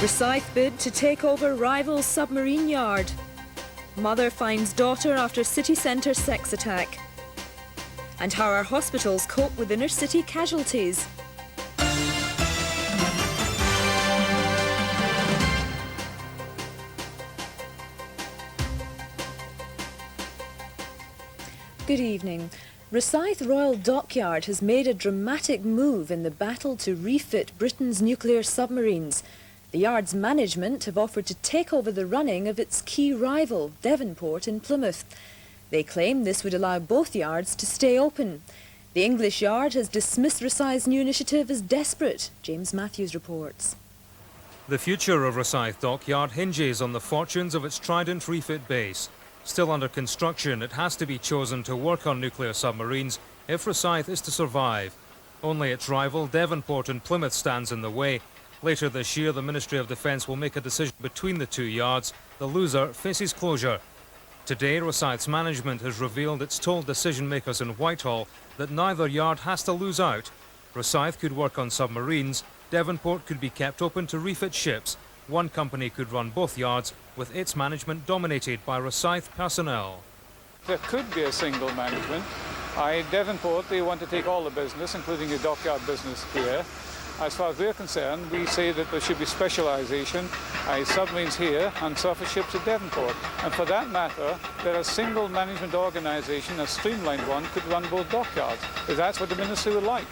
ROSYTH bid to take over rival submarine yard. Mother finds daughter after city centre sex attack. And how our hospitals cope with inner city casualties. Good evening. ROSYTH Royal Dockyard has made a dramatic move in the battle to refit Britain's nuclear submarines. The yard's management have offered to take over the running of its key rival, Devonport in Plymouth. They claim this would allow both yards to stay open. The English yard has dismissed ROSYTH's new initiative as desperate. James Matthews reports. The future of ROSYTH Dockyard hinges on the fortunes of its Trident refit base. Still under construction, it has to be chosen to work on nuclear submarines if ROSYTH is to survive. Only its rival, Devonport in Plymouth, stands in the way. Later this year, the Ministry of Defence will make a decision between the two yards. The loser faces closure. Today, ROSYTH's management has revealed it's told decision-makers in Whitehall that neither yard has to lose out. ROSYTH could work on submarines, Devonport could be kept open to refit ships. One company could run both yards, with its management dominated by ROSYTH personnel. There could be a single management. Devonport, they want to take all the business, including the dockyard business here. As far as we're concerned, we say that there should be specialisation, submarines here and surface ships at Devonport. And for that matter, that a single management organisation, a streamlined one, could run both dockyards, if that's what the Ministry would like.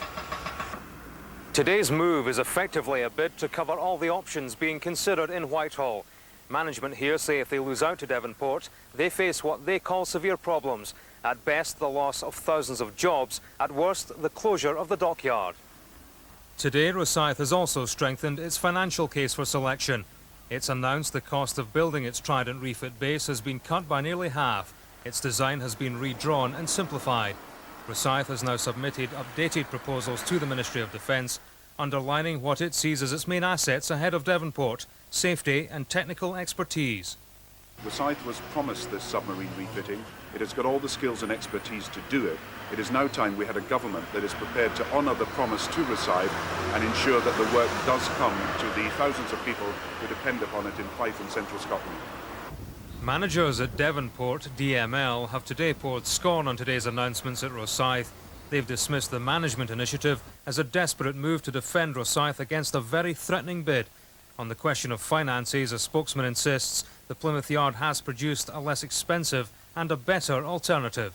Today's move is effectively a bid to cover all the options being considered in Whitehall. Management here say if they lose out to Devonport, they face what they call severe problems. At best, the loss of thousands of jobs. At worst, the closure of the dockyard. Today, ROSYTH has also strengthened its financial case for selection. It's announced the cost of building its Trident refit base has been cut by nearly half. Its design has been redrawn and simplified. ROSYTH has now submitted updated proposals to the Ministry of Defence, underlining what it sees as its main assets ahead of Devonport: safety and technical expertise. ROSYTH was promised this submarine refitting. It has got all the skills and expertise to do it. It is now time we had a government that is prepared to honour the promise to ROSYTH and ensure that the work does come to the thousands of people who depend upon it in Fife and central Scotland. Managers at Devonport, DML, have today poured scorn on today's announcements at ROSYTH. They've dismissed the management initiative as a desperate move to defend ROSYTH against a very threatening bid. On the question of finances, a spokesman insists the Plymouth yard has produced a less expensive and a better alternative.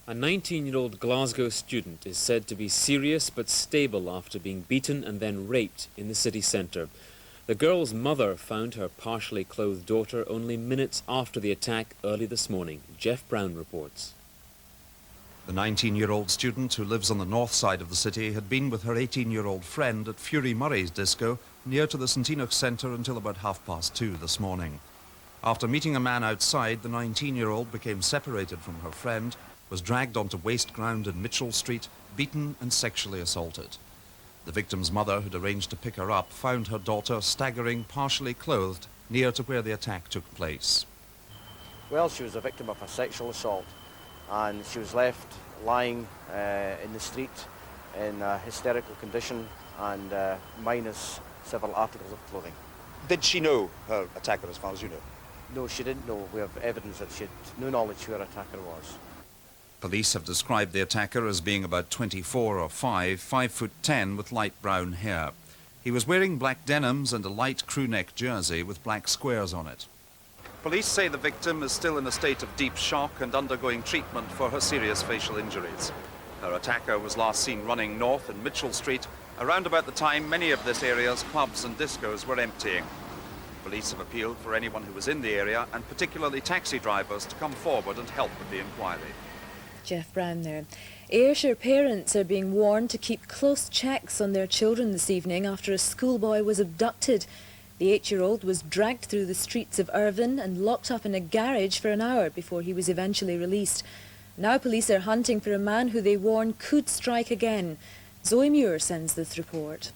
A 19-year-old Glasgow student is said to be serious but stable after being beaten and then raped in the city centre. The girl's mother found her partially clothed daughter only minutes after the attack early this morning. Jeff Brown reports. The 19-year-old student, who lives on the north side of the city, had been with her 18-year-old friend at Fury Murray's disco near to the St Enoch Centre until about 2:30 this morning. After meeting a man outside, the 19-year-old became separated from her friend, was dragged onto waste ground in Mitchell Street, beaten and sexually assaulted. The victim's mother, who'd arranged to pick her up, found her daughter staggering, partially clothed, near to where the attack took place. Well, she was a victim of a sexual assault, and she was left lying in the street in a hysterical condition and minus several articles of clothing. Did she know her attacker, as far as you know? No, she didn't know. We have evidence that she had no knowledge who her attacker was. Police have described the attacker as being about 24 or 5'10", with light brown hair. He was wearing black denims and a light crew neck jersey with black squares on it. Police say the victim is still in a state of deep shock and undergoing treatment for her serious facial injuries. Her attacker was last seen running north in Mitchell Street, around about the time many of this area's clubs and discos were emptying. Police have appealed for anyone who was in the area, and particularly taxi drivers, to come forward and help with the inquiry. Jeff Brown there. Ayrshire parents are being warned to keep close checks on their children this evening after a schoolboy was abducted. The 8-year-old was dragged through the streets of IRVINE and locked up in a garage for an hour before he was eventually released. Now police are hunting for a man who they warn could strike again. Zoe Muir sends this report.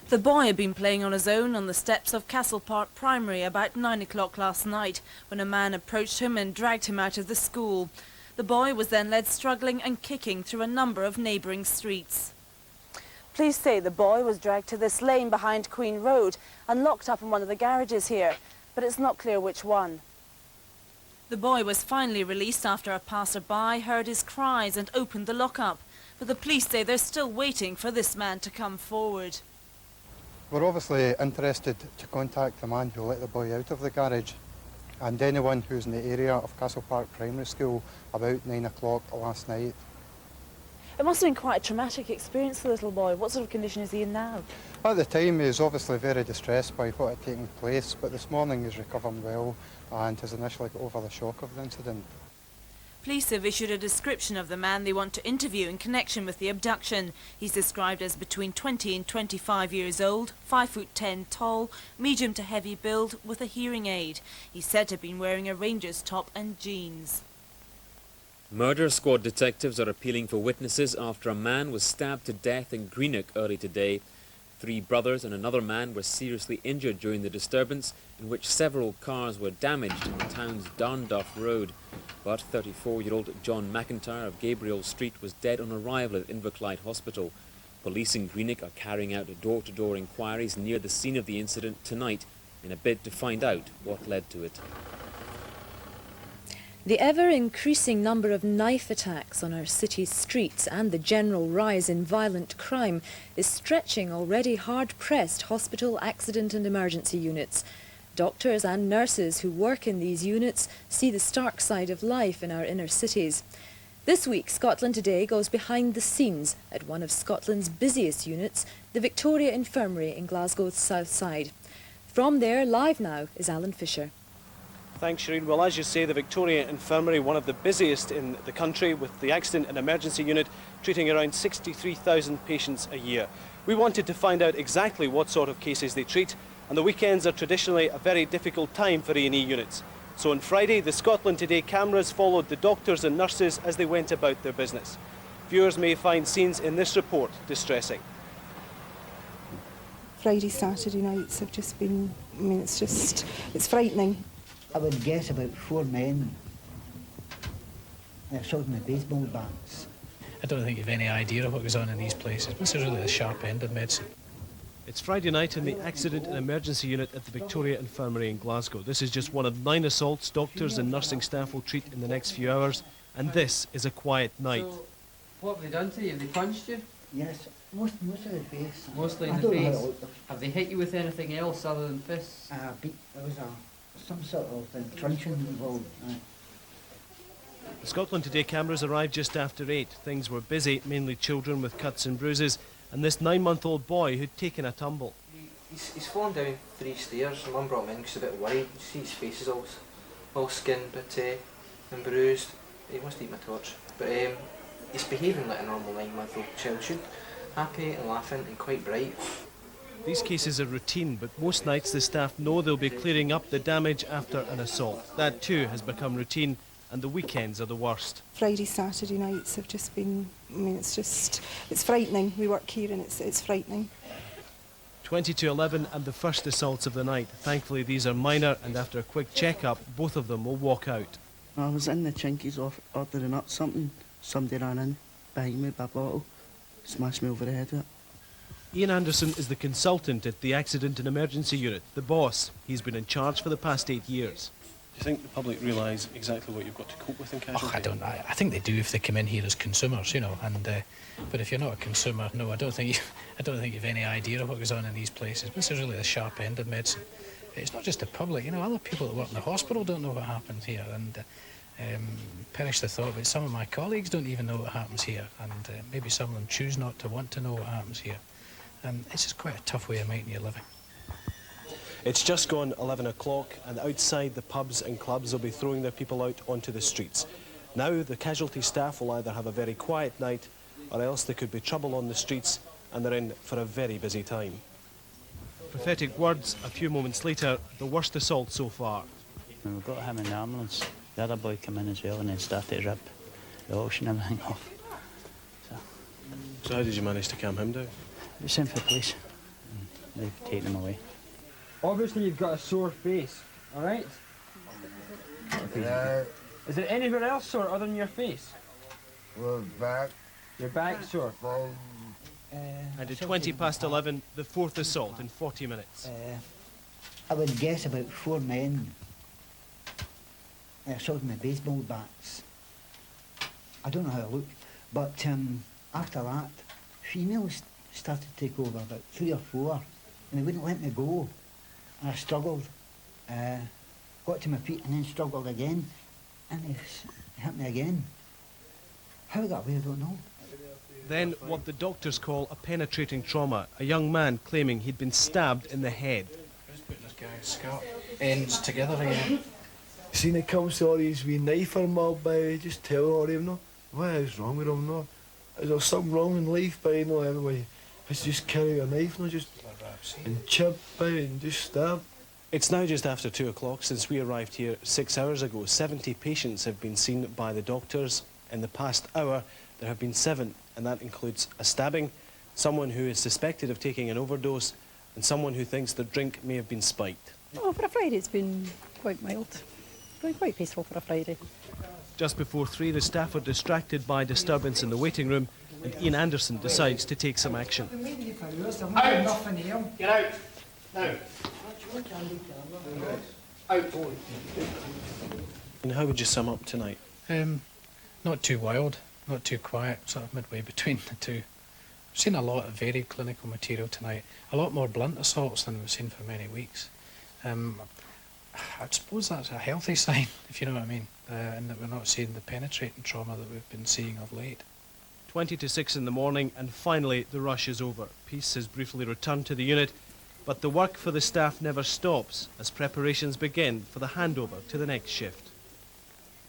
The boy had been playing on his own on the steps of Castle Park Primary about 9 o'clock last night when a man approached him and dragged him out of the school. The boy was then led struggling and kicking through a number of neighbouring streets. Police say the boy was dragged to this lane behind Queen Road and locked up in one of the garages here, but it's not clear which one. The boy was finally released after a passer-by heard his cries and opened the lock-up, but the police say they're still waiting for this man to come forward. We're obviously interested to contact the man who let the boy out of the garage and anyone who's in the area of Castle Park Primary School about 9 o'clock last night. It must have been quite a traumatic experience for the little boy. What sort of condition is he in now? At the time he was obviously very distressed by what had taken place, but this morning he's recovering well and has initially got over the shock of the incident. Police have issued a description of the man they want to interview in connection with the abduction. He's described as between 20 and 25 years old, 5'10" tall, medium to heavy build, with a hearing aid. He's said to have been wearing a ranger's top and jeans. Murder squad detectives are appealing for witnesses after a man was stabbed to death in Greenock early today. 3 brothers and another man were seriously injured during the disturbance, in which several cars were damaged in the town's Darnduff Road. But 34-year-old John McIntyre of Gabriel Street was dead on arrival at Inverclyde Hospital. Police in Greenock are carrying out door-to-door inquiries near the scene of the incident tonight in a bid to find out what led to it. The ever-increasing number of knife attacks on our city's streets and the general rise in violent crime is stretching already hard-pressed hospital accident and emergency units. Doctors and nurses who work in these units see the stark side of life in our inner cities. This week, Scotland Today goes behind the scenes at one of Scotland's busiest units, the Victoria Infirmary in Glasgow's south side. From there, live now, is Alan Fisher. Thanks, Shereen. Well, as you say, the Victoria Infirmary, one of the busiest in the country, with the Accident and Emergency Unit treating around 63,000 patients a year. We wanted to find out exactly what sort of cases they treat, and the weekends are traditionally a very difficult time for A&E units. So on Friday, the Scotland Today cameras followed the doctors and nurses as they went about their business. Viewers may find scenes in this report distressing. Friday, Saturday nights have just been, it's frightening. I would guess about 4 men. They're shot in the baseball bats. I don't think you've any idea of what goes on in these places. This is really the sharp end of medicine. It's Friday night in the Accident and Emergency Unit at the Victoria Infirmary in Glasgow. This is just one of 9 assaults doctors and nursing staff will treat in the next few hours, and this is a quiet night. So, what have they done to you? Have they punched you? Yes, most of the face. Mostly in the face. Have they hit you with anything else other than fists? There was some sort of truncheon involved. The Scotland Today cameras arrived just after 8. Things were busy, mainly children with cuts and bruises, and this 9-month-old boy who'd taken a tumble. He's fallen down 3 stairs. Mum brought him in because he's a bit worried. You see his face is all skinned and bruised. He wants to eat my torch. But he's behaving like a normal 9-month-old child should. Happy and laughing and quite bright. These cases are routine, but most nights the staff know they'll be clearing up the damage after an assault. That too has become routine, and the weekends are the worst. Friday, Saturday nights have just been, it's frightening. We work here and it's frightening. 20 to 11 and the first assaults of the night. Thankfully these are minor, and after a quick check-up, both of them will walk out. I was in the Chinkies ordering up something. Somebody ran in behind me with a bottle, smashed me over the head with it. Ian Anderson is the consultant at the Accident and Emergency Unit, the boss. He's been in charge for the past 8 years. Do you think the public realise exactly what you've got to cope with in casualty? I think they do if they come in here as consumers, you know. But if you're not a consumer, no, I don't think you've any idea of what goes on in these places. This is really the sharp end of medicine. It's not just the public, you know. Other people that work in the hospital don't know what happens here, and perish the thought, but some of my colleagues don't even know what happens here, and maybe some of them choose not to want to know what happens here. It's just quite a tough way of making your living. It's just gone 11 o'clock, and outside the pubs and clubs will be throwing their people out onto the streets. Now the casualty staff will either have a very quiet night, or else there could be trouble on the streets, and they're in for a very busy time. Prophetic words a few moments later, the worst assault so far. When we got him in the ambulance, the other boy came in as well and then started to rip the ocean and everything off. So how did you manage to calm him down? We sent for the police. They've taken him away. Obviously you've got a sore face, alright? Is there anywhere else sore other than your face? Well, back. Your back sore? And at 20 past 11, the fourth assault in 40 minutes. I would guess about 4 men assaulting my baseball bats. I don't know how it looked, but after that, females started to take over, about 3 or 4, and they wouldn't let me go. And I struggled, got to my feet and then struggled again, and they hit me again. How I got away, I don't know. Then what the doctors call a penetrating trauma, a young man claiming he'd been stabbed in the head. Just putting this guy's skirt ends together again. Seen it comes to all these wee knifer mob by just tell all of them, no, what is wrong with them, no? Is there something wrong in life by no everybody has just carry a knife, no, just and chip by and just stab? It's now just after 2 o'clock since we arrived here 6 hours ago. 70 patients have been seen by the doctors. In the past hour, there have been 7, and that includes a stabbing, someone who is suspected of taking an overdose, and someone who thinks their drink may have been spiked. Oh, for a Friday it's been quite mild. Quite peaceful for a Friday. Just before 3, the staff are distracted by disturbance in the waiting room, and Ian Anderson decides to take some action. Get out! Now! Out! And how would you sum up tonight? Not too wild, not too quiet, sort of midway between the two. We've seen a lot of varied clinical material tonight, a lot more blunt assaults than we've seen for many weeks. I suppose that's a healthy sign, if you know what I mean, and that we're not seeing the penetrating trauma that we've been seeing of late. 20 to 6 in the morning, and finally the rush is over. Peace has briefly returned to the unit, but the work for the staff never stops as preparations begin for the handover to the next shift.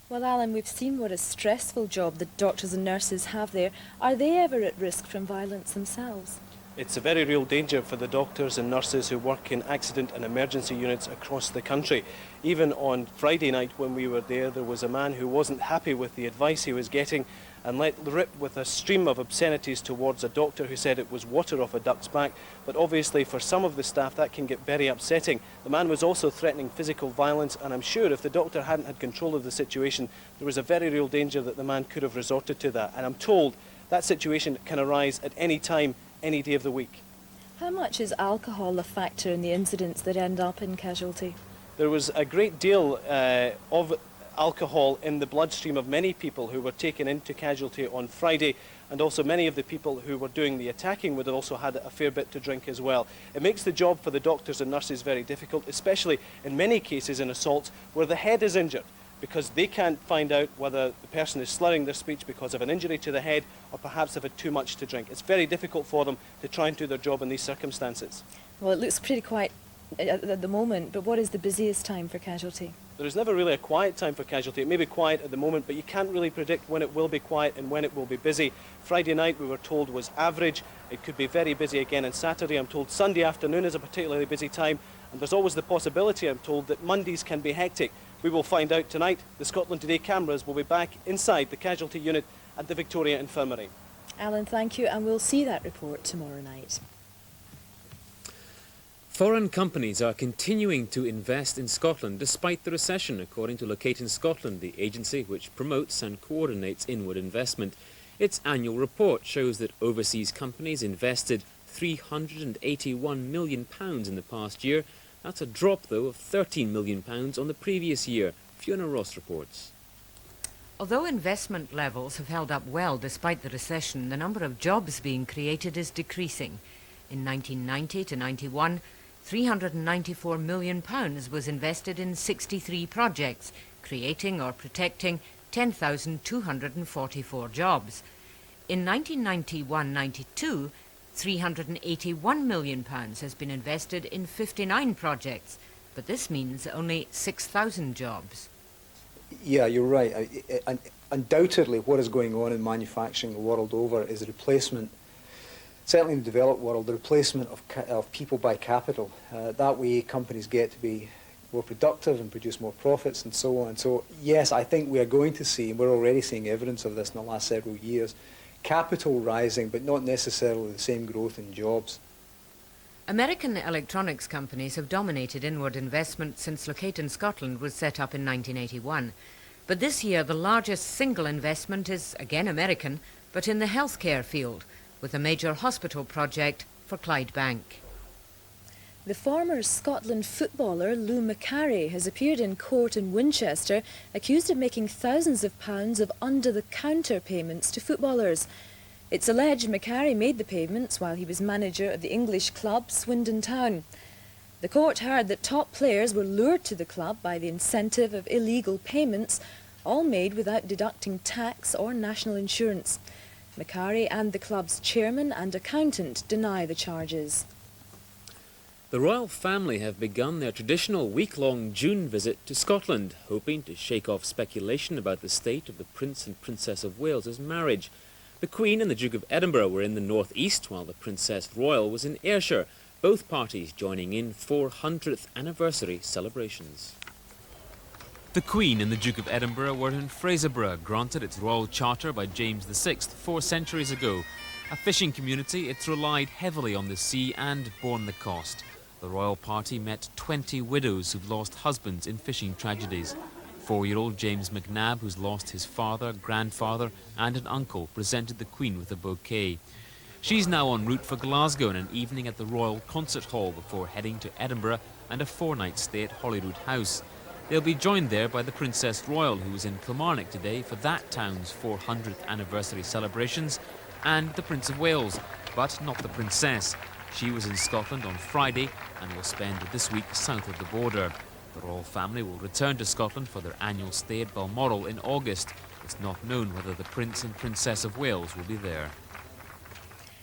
Well, Alan, we've seen what a stressful job the doctors and nurses have there. Are they ever at risk from violence themselves? It's a very real danger for the doctors and nurses who work in accident and emergency units across the country. Even on Friday night when we were there was a man who wasn't happy with the advice he was getting and let rip with a stream of obscenities towards a doctor who said it was water off a duck's back. But obviously for some of the staff that can get very upsetting. The man was also threatening physical violence, and I'm sure if the doctor hadn't had control of the situation, there was a very real danger that the man could have resorted to that. And I'm told that situation can arise at any time, any day of the week. How much is alcohol a factor in the incidents that end up in casualty? There was a great deal of alcohol in the bloodstream of many people who were taken into casualty on Friday, and also many of the people who were doing the attacking would have also had a fair bit to drink as well. It makes the job for the doctors and nurses very difficult, especially in many cases in assaults where the head is injured, because they can't find out whether the person is slurring their speech because of an injury to the head or perhaps have had too much to drink. It's very difficult for them to try and do their job in these circumstances. Well, it looks pretty quiet at the moment, but what is the busiest time for casualty? There is never really a quiet time for casualty. It may be quiet at the moment, but you can't really predict when it will be quiet and when it will be busy. Friday night, we were told, was average. It could be very busy again on Saturday. I'm told Sunday afternoon is a particularly busy time, and there's always the possibility, I'm told, that Mondays can be hectic. We will find out tonight. The Scotland Today cameras will be back inside the casualty unit at the Victoria Infirmary. Alan, thank you, and we'll see that report tomorrow night. Foreign companies are continuing to invest in Scotland despite the recession, according to Locate in Scotland, the agency which promotes and coordinates inward investment. Its annual report shows that overseas companies invested £381 million in the past year. That's a drop, though, of £13 million on the previous year. Fiona Ross reports. Although investment levels have held up well despite the recession, the number of jobs being created is decreasing. In 1990 to 91, £394 million was invested in 63 projects, creating or protecting 10,244 jobs. In 1991-92, £381 million has been invested in 59 projects, but this means only 6,000 jobs. Yeah, you're right. Undoubtedly, what is going on in manufacturing the world over is a replacement, certainly in the developed world, the replacement of people by capital. That way companies get to be more productive and produce more profits and so on. So yes, I think we are going to see, and we're already seeing evidence of this in the last several years, capital rising, but not necessarily the same growth in jobs. American electronics companies have dominated inward investment since Locate in Scotland was set up in 1981. But this year the largest single investment is again American, but in the healthcare field, with a major hospital project for Clydebank. The former Scotland footballer Lou Macari has appeared in court in Winchester accused of making thousands of pounds of under-the-counter payments to footballers. It's alleged Macari made the payments while he was manager of the English club Swindon Town. The court heard that top players were lured to the club by the incentive of illegal payments, all made without deducting tax or national insurance. Macari and the club's chairman and accountant deny the charges. The royal family have begun their traditional week-long June visit to Scotland, hoping to shake off speculation about the state of the Prince and Princess of Wales's marriage. The Queen and the Duke of Edinburgh were in the north-east, while the Princess Royal was in Ayrshire, both parties joining in 400th anniversary celebrations. The Queen and the Duke of Edinburgh were in Fraserburgh, granted its royal charter by James VI 4 centuries ago. A fishing community, it's relied heavily on the sea and borne the cost. The royal party met 20 widows who've lost husbands in fishing tragedies. 4-year-old James McNabb, who's lost his father, grandfather and an uncle, presented the Queen with a bouquet. She's now en route for Glasgow in an evening at the Royal Concert Hall before heading to Edinburgh and a 4-night stay at Holyrood House. They'll be joined there by the Princess Royal, who was in Kilmarnock today for that town's 400th anniversary celebrations, and the Prince of Wales, but not the Princess. She was in Scotland on Friday and will spend this week south of the border. The royal family will return to Scotland for their annual stay at Balmoral in August. It's not known whether the Prince and Princess of Wales will be there.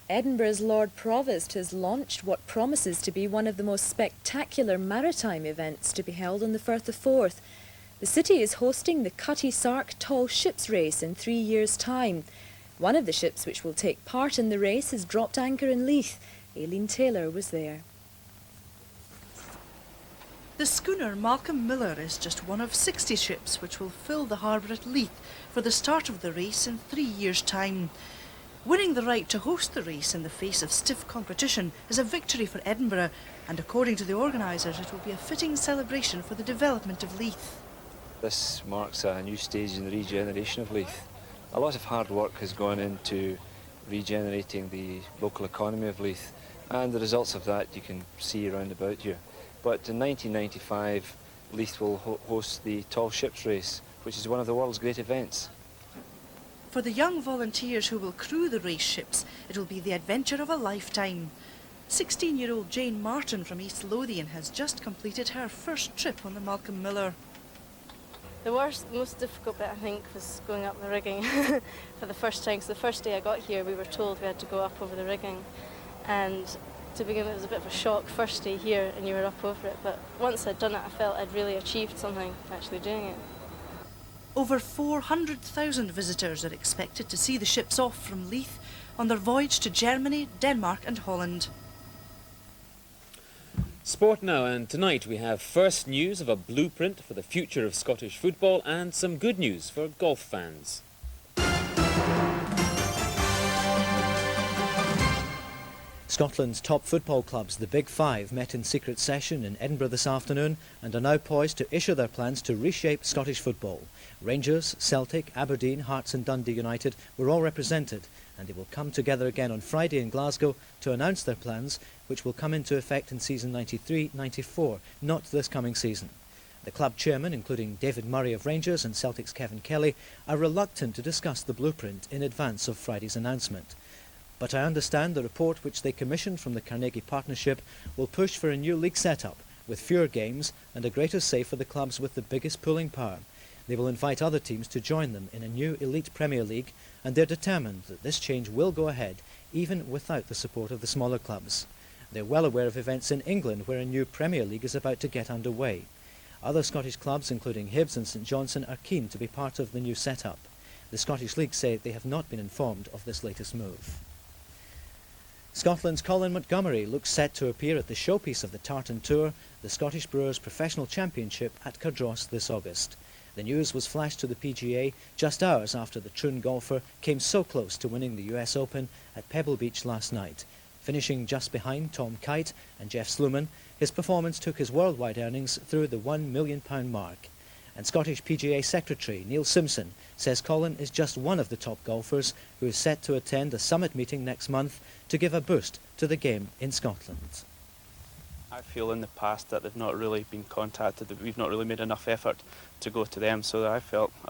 Edinburgh's Lord Provost has launched what promises to be one of the most spectacular maritime events to be held on the Firth of Forth. The city is hosting the Cutty Sark Tall Ships Race in 3 years' time. One of the ships which will take part in the race has dropped anchor in Leith. Aileen Taylor was there. The schooner Malcolm Miller is just one of 60 ships which will fill the harbour at Leith for the start of the race in 3 years' time. Winning the right to host the race in the face of stiff competition is a victory for Edinburgh, and according to the organisers it will be a fitting celebration for the development of Leith. This marks a new stage in the regeneration of Leith. A lot of hard work has gone into regenerating the local economy of Leith, and the results of that you can see around about you. But in 1995, Leith will host the Tall Ships Race, which is one of the world's great events. For the young volunteers who will crew the race ships, it will be the adventure of a lifetime. 16-year-old Jane Martin from East Lothian has just completed her first trip on the Malcolm Miller. The most difficult bit, I think, was going up the rigging for the first time. So the first day I got here, we were told we had to go up over the rigging. And to begin with, it was a bit of a shock first day here and you were up over it. But once I'd done it, I felt I'd really achieved something, actually doing it. Over 400,000 visitors are expected to see the ships off from Leith on their voyage to Germany, Denmark and Holland. Sport now, and tonight we have first news of a blueprint for the future of Scottish football and some good news for golf fans. Scotland's top football clubs, the Big Five, met in secret session in Edinburgh this afternoon and are now poised to issue their plans to reshape Scottish football. Rangers, Celtic, Aberdeen, Hearts and Dundee United were all represented, and they will come together again on Friday in Glasgow to announce their plans, which will come into effect in season 93-94, not this coming season. The club chairman, including David Murray of Rangers and Celtic's Kevin Kelly, are reluctant to discuss the blueprint in advance of Friday's announcement. But I understand the report which they commissioned from the Carnegie Partnership will push for a new league setup with fewer games and a greater say for the clubs with the biggest pulling power. They will invite other teams to join them in a new elite Premier League, and they're determined that this change will go ahead even without the support of the smaller clubs. They're well aware of events in England where a new Premier League is about to get underway. Other Scottish clubs, including Hibs and St Johnstone, are keen to be part of the new setup. The Scottish League say they have not been informed of this latest move. Scotland's Colin Montgomery looks set to appear at the showpiece of the Tartan Tour, the Scottish Brewers Professional Championship at Cardross this August. The news was flashed to the PGA just hours after the Troon golfer came so close to winning the US Open at Pebble Beach last night. Finishing just behind Tom Kite and Jeff Sluman, his performance took his worldwide earnings through the £1 million mark. And Scottish PGA Secretary Neil Simpson says Colin is just one of the top golfers who is set to attend a summit meeting next month to give a boost to the game in Scotland. I feel in the past that they've not really been contacted, that we've not really made enough effort to go to them, so I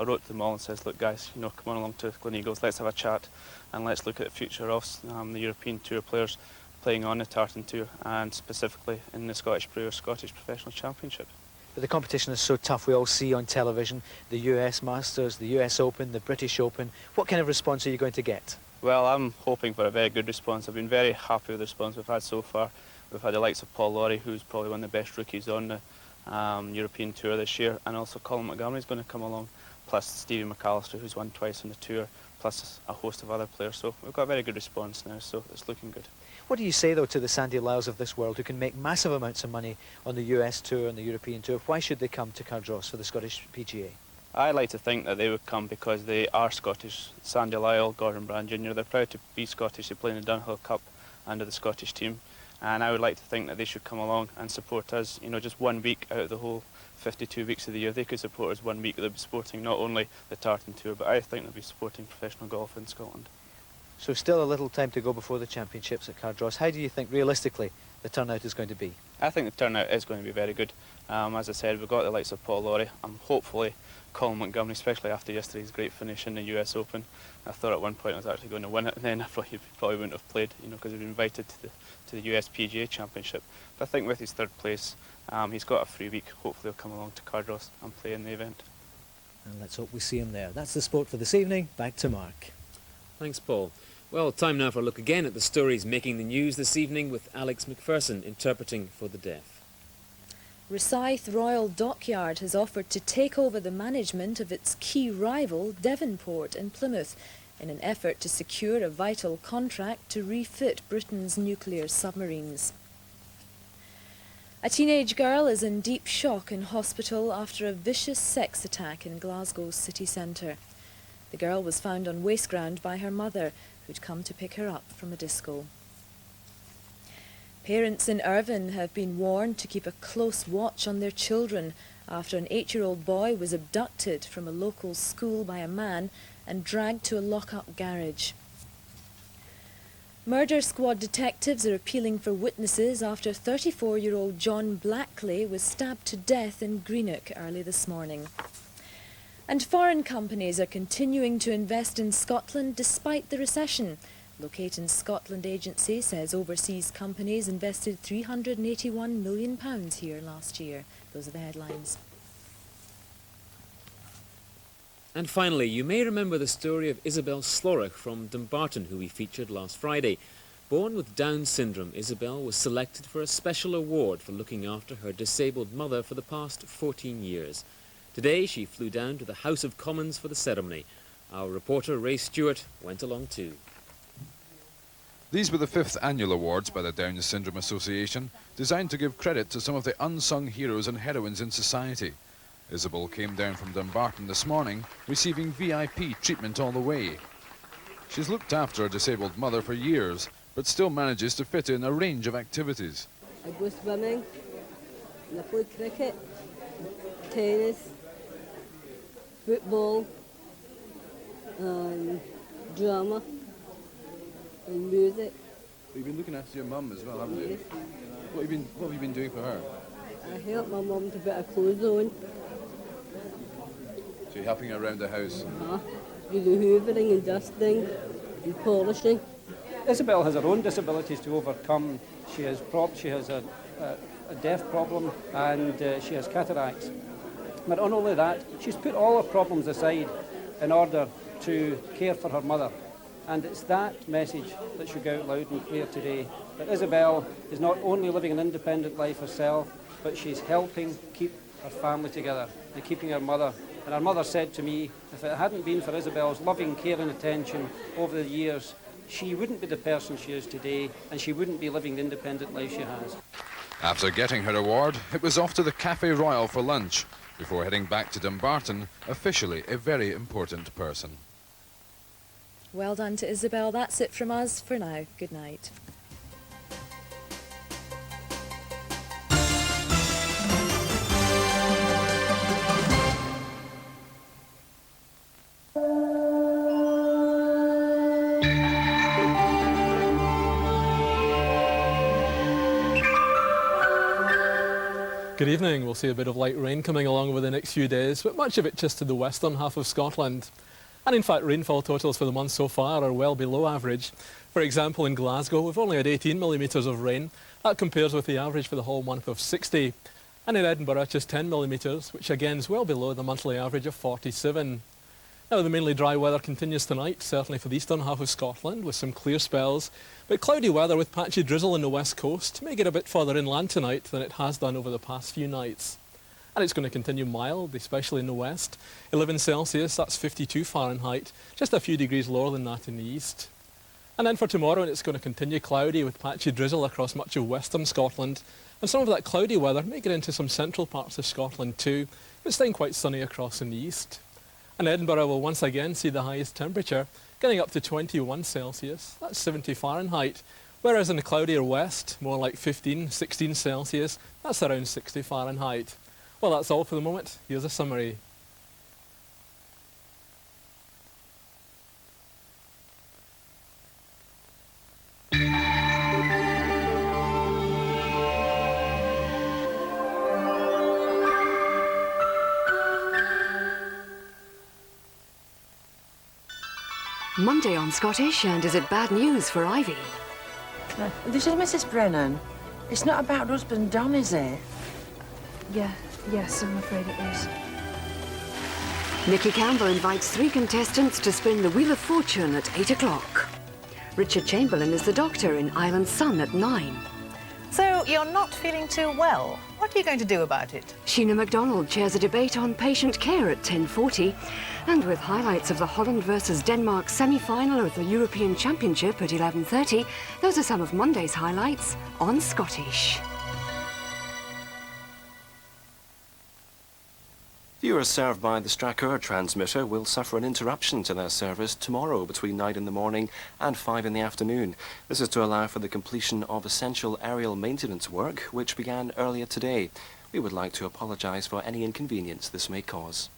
wrote to them all and says, look guys, you know, come on along to Gleneagles, let's have a chat and let's look at the future of the European Tour players playing on the Tartan Tour and specifically in the Scottish Professional Championship. But the competition is so tough. We all see on television the US Masters, the US Open, the British Open. What kind of response are you going to get? Well, I'm hoping for a very good response. I've been very happy with the response we've had so far. We've had the likes of Paul Lawrie, who's probably one of the best rookies on the European Tour this year, and also Colin Montgomery's going to come along, plus Stevie McAllister, who's won twice on the Tour, plus a host of other players. So we've got a very good response now, so it's looking good. What do you say, though, to the Sandy Lyles of this world who can make massive amounts of money on the US Tour and the European Tour? Why should they come to Cardross for the Scottish PGA? I like to think that they would come because they are Scottish. Sandy Lyle, Gordon Brand Jr., they're proud to be Scottish. They play in the Dunhill Cup under the Scottish team. And I would like to think that they should come along and support us, you know, just 1 week out of the whole 52 weeks of the year. They could support us 1 week. They'll be supporting not only the Tartan Tour, but I think they'll be supporting professional golf in Scotland. So still a little time to go before the championships at Cardross. How do you think, realistically, the turnout is going to be? I think the turnout is going to be very good. As I said, we've got the likes of Paul Lawrie. Hopefully Colin Montgomery, especially after yesterday's great finish in the US Open. I thought at one point I was actually going to win it, and then I thought he probably wouldn't have played, you know, because he'd been invited to the US PGA Championship. But I think with his third place, he's got a free week. Hopefully he'll come along to Cardross and play in the event. And let's hope we see him there. That's the sport for this evening. Back to Mark. Thanks, Paul. Well, time now for a look again at the stories making the news this evening with Alex McPherson interpreting for the deaf. ROSYTH Royal Dockyard has offered to take over the management of its key rival, Devonport in Plymouth, in an effort to secure a vital contract to refit Britain's nuclear submarines. A teenage girl is in deep shock in hospital after a vicious sex attack in Glasgow's city centre. The girl was found on waste ground by her mother, who'd come to pick her up from a disco. Parents in IRVINE have been warned to keep a close watch on their children after an 8-year-old boy was abducted from a local school by a man and dragged to a lock-up garage. Murder squad detectives are appealing for witnesses after 34-year-old John Blackley was stabbed to death in Greenock early this morning. And foreign companies are continuing to invest in Scotland despite the recession. Locate in Scotland agency says overseas companies invested £381 million here last year. Those are the headlines. And finally, you may remember the story of Isabel Slorach from Dumbarton, who we featured last Friday. Born with Down syndrome, Isabel was selected for a special award for looking after her disabled mother for the past 14 years. Today, she flew down to the House of Commons for the ceremony. Our reporter, Ray Stewart, went along too. These were the 5th annual awards by the Down Syndrome Association, designed to give credit to some of the unsung heroes and heroines in society. Isabel came down from Dumbarton this morning, receiving VIP treatment all the way. She's looked after a disabled mother for years, but still manages to fit in a range of activities. I go swimming, and I play cricket, tennis, football, and drama, and music. You've been looking after your mum as well, haven't you? Yes. What have you been doing for her? I help my mum to put her clothes on. So you're helping her around the house? Do the hoovering and dusting and polishing. Isabel has her own disabilities to overcome. She has a deaf problem and she has cataracts. But not only that, she's put all her problems aside in order to care for her mother. And it's that message that should go out loud and clear today, that Isabel is not only living an independent life herself, but she's helping keep her family together and keeping her mother. And her mother said to me, if it hadn't been for Isabel's loving care and attention over the years, she wouldn't be the person she is today, and she wouldn't be living the independent life she has. After getting her award, it was off to the Café Royal for lunch, before heading back to Dumbarton, officially a very important person. Well done to Isabel. That's it from us for now. Good night. Good evening. We'll see a bit of light rain coming along over the next few days, but much of it just to the western half of Scotland. And in fact, rainfall totals for the month so far are well below average. For example, in Glasgow, we've only had 18 millimetres of rain. That compares with the average for the whole month of 60. And in Edinburgh, just 10 millimetres, which again is well below the monthly average of 47. Now, the mainly dry weather continues tonight, certainly for the eastern half of Scotland, with some clear spells. But cloudy weather with patchy drizzle on the west coast may get a bit further inland tonight than it has done over the past few nights. And it's going to continue mild, especially in the west. 11 Celsius, that's 52 Fahrenheit, just a few degrees lower than that in the east. And then for tomorrow, it's going to continue cloudy with patchy drizzle across much of western Scotland. And some of that cloudy weather may get into some central parts of Scotland too, but staying quite sunny across in the east. And Edinburgh will once again see the highest temperature, getting up to 21 Celsius, that's 70 Fahrenheit. Whereas in the cloudier west, more like 15, 16 Celsius, that's around 60 Fahrenheit. Well, that's all for the moment. Here's a summary. Monday on Scottish, and is it bad news for Ivy? This is Mrs. Brennan. It's not about husband Don, is it? Yes, I'm afraid it is. Nicky Campbell invites 3 contestants to spin the Wheel of Fortune at 8 o'clock. Richard Chamberlain is the doctor in Island Sun at 9. So you're not feeling too well. What are you going to do about it? Sheena MacDonald chairs a debate on patient care at 10:40. And with highlights of the Holland versus Denmark semi-final of the European Championship at 11:30, those are some of Monday's highlights on Scottish. Viewers served by the Strathclyde transmitter will suffer an interruption to their service tomorrow between 9 in the morning and 5 in the afternoon. This is to allow for the completion of essential aerial maintenance work, which began earlier today. We would like to apologise for any inconvenience this may cause.